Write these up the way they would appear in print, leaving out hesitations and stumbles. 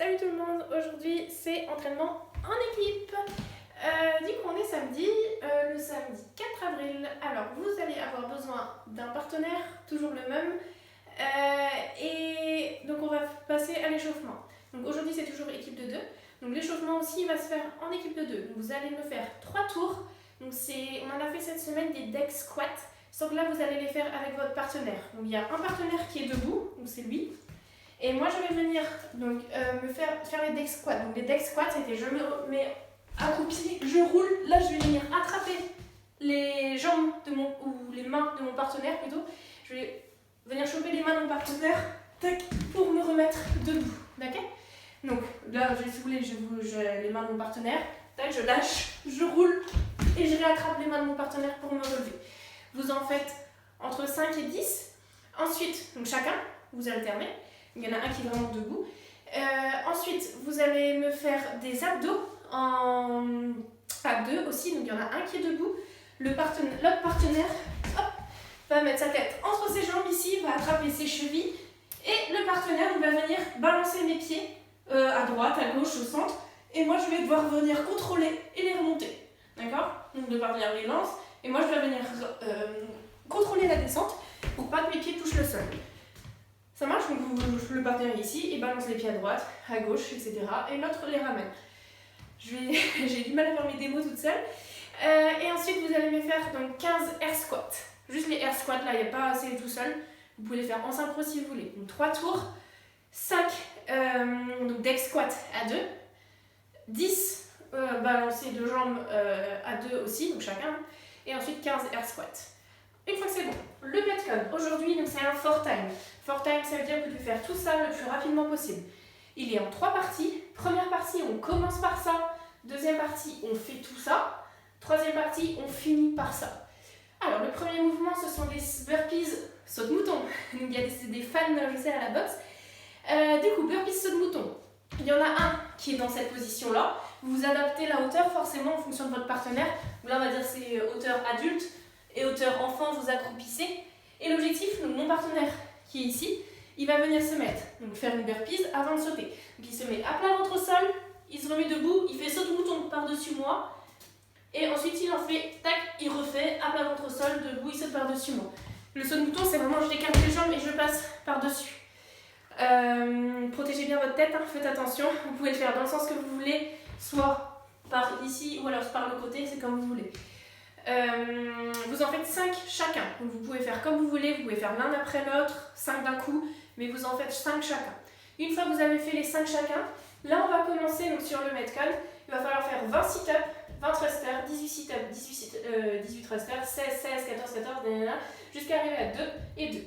Salut tout le monde, aujourd'hui c'est entraînement en équipe. Du coup on est samedi, le samedi 4 avril. Alors vous allez avoir besoin d'un partenaire, toujours le même. Et donc on va passer à l'échauffement. Donc aujourd'hui c'est toujours équipe de 2. Donc l'échauffement aussi va se faire en équipe de 2. Donc vous allez me faire 3 tours. Donc on en a fait cette semaine des deck squats. Sauf que là vous allez les faire avec votre partenaire. Donc il y a un partenaire qui est debout, donc c'est lui. Et moi je vais venir donc, me faire les deck squats. Donc les deck squats c'était je me mets accroupi, je roule. Là je vais venir attraper les jambes ou les mains de mon partenaire plutôt. Je vais venir choper les mains de mon partenaire tac, pour me remettre debout. D'accord? Donc là si vous voulez j'ai les mains de mon partenaire, tac, je lâche, je roule et je réattrape les mains de mon partenaire pour me relever. Vous en faites entre 5 et 10. Ensuite, donc chacun, vous alternez. Il y en a un qui est vraiment debout. Ensuite, vous allez me faire des abdos à 2 aussi. Donc il y en a un qui est debout. L'autre partenaire hop, va mettre sa tête entre ses jambes ici, va attraper ses chevilles. Et le partenaire va venir balancer mes pieds à droite, à gauche, au centre. Et moi, je vais devoir venir contrôler et les remonter. D'accord? Donc le partenaire les lance. Et moi, je dois venir contrôler la descente pour pas que mes pieds touchent le sol. Ça marche, donc le partenaire ici, il balance les pieds à droite, à gauche, etc. Et l'autre les ramène. J'ai du mal à faire mes démos toute seule. Et ensuite, vous allez me faire donc 15 air squats. Juste les air squats, là, il n'y a pas assez tout seul. Vous pouvez les faire en synchro si vous voulez. Donc 3 tours, 5 donc deck squat à 2, 10 balancer de jambes à 2 aussi, donc chacun. Et ensuite 15 air squats. Une fois que c'est bon, le Metcon, aujourd'hui c'est un 4 time. 4 time, ça veut dire que vous pouvez faire tout ça le plus rapidement possible. Il est en 3 parties. Première partie, on commence par ça. Deuxième partie, on fait tout ça. Troisième partie, on finit par ça. Alors, le premier mouvement, ce sont des burpees saute-mouton. Il y a des fans, je sais, à la boxe. Du coup, burpees saute-mouton. Il y en a un qui est dans cette position-là. Vous adaptez la hauteur forcément en fonction de votre partenaire. Là, on va dire c'est hauteur adulte. Et hauteur enfant, vous accroupissez. Et l'objectif, donc mon partenaire qui est ici, il va venir se mettre, donc faire une burpees avant de sauter. Donc il se met à plat ventre au sol, il se remet debout, il fait saute-mouton par-dessus moi. Et ensuite il en fait, tac, il refait à plat ventre au sol, debout, il saute par-dessus moi. Le saute-mouton, c'est vraiment je décale les jambes et je passe par-dessus. Protégez bien votre tête, hein, faites attention. Vous pouvez le faire dans le sens que vous voulez, soit par ici ou alors par le côté, c'est comme vous voulez. Vous en faites 5 chacun, donc vous pouvez faire comme vous voulez, vous pouvez faire l'un après l'autre, 5 d'un coup, mais vous en faites 5 chacun. Une fois que vous avez fait les 5 chacun, là on va commencer donc, sur le Metcon, il va falloir faire 20 sit-ups, 20 thrusters, 18 sit-ups, 18 thrusters, 16, 14, jusqu'à arriver à 2 et 2.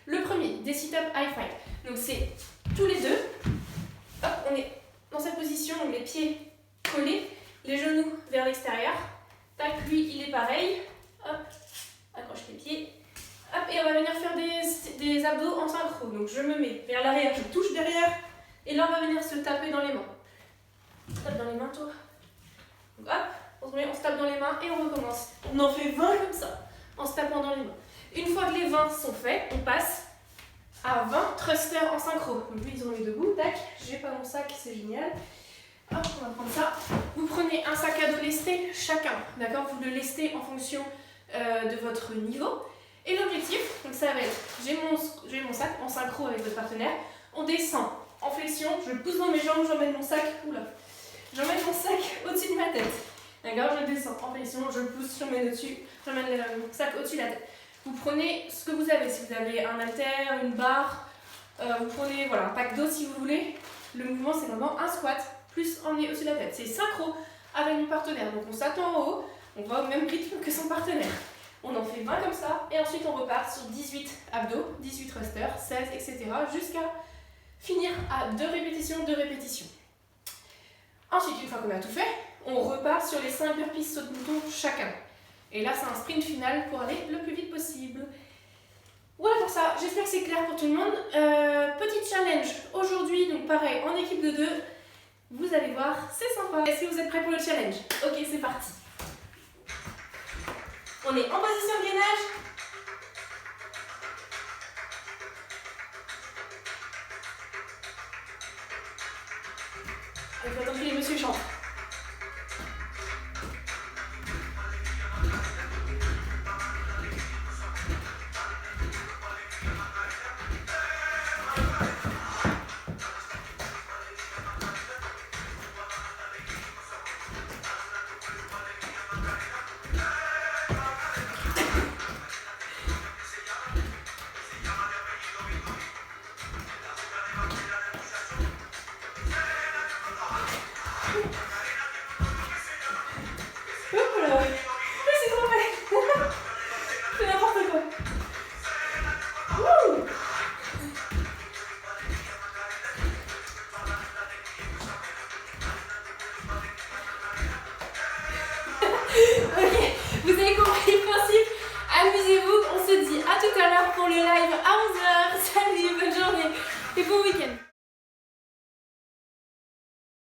Le premier, des sit-ups high five, donc c'est tous les deux, hop, on est dans cette position, donc les pieds collés, les genoux vers l'extérieur. Tac, lui il est pareil, hop, accroche les pieds, hop, et on va venir faire des abdos en synchro. Donc je me mets vers l'arrière, je touche derrière, et là on va venir se taper dans les mains. Tape dans les mains, toi. Donc hop, on se tape dans les mains et on recommence. On en fait 20 comme ça, en se tapant dans les mains. Une fois que les 20 sont faits, on passe à 20 thrusters en synchro. Donc lui ils ont mis debout, tac, j'ai pas mon sac, c'est génial. Hop, on va prendre ça. Vous prenez un sac à dos lesté chacun, d'accord? Vous le lestez en fonction de votre niveau. Et l'objectif, donc ça va être, j'ai mon sac en synchro avec votre partenaire. On descend en flexion, je pousse dans mes jambes, j'emmène mon sac, j'emmène mon sac au-dessus de ma tête. D'accord? Je descends en flexion, je pousse, j'emmène le sac au-dessus de la tête. Vous prenez ce que vous avez, si vous avez un haltère, une barre, vous prenez voilà, un pack d'eau si vous voulez. Le mouvement c'est vraiment un squat. Plus emmener au-dessus de la tête. C'est synchro avec mon partenaire. Donc on s'attend en haut, on va au même rythme que son partenaire. On en fait 20 comme ça et ensuite on repart sur 18 abdos, 18 thrusters, 16, etc. jusqu'à finir à 2 répétitions, 2 répétitions. Ensuite, une fois qu'on a tout fait, on repart sur les 5 burpees saute-mouton chacun. Et là, c'est un sprint final pour aller le plus vite possible. Voilà pour ça, j'espère que c'est clair pour tout le monde. Petit challenge aujourd'hui, donc pareil, en équipe de 2. Vous allez voir, c'est sympa. Est-ce que vous êtes prêts pour le challenge? Ok, c'est parti. On est en position de gainage. Il faut attendre que les messieurs chantent. Ok, vous avez compris le principe. Amusez-vous, on se dit à tout à l'heure pour le live à 11h. Salut, bonne journée et bon week-end.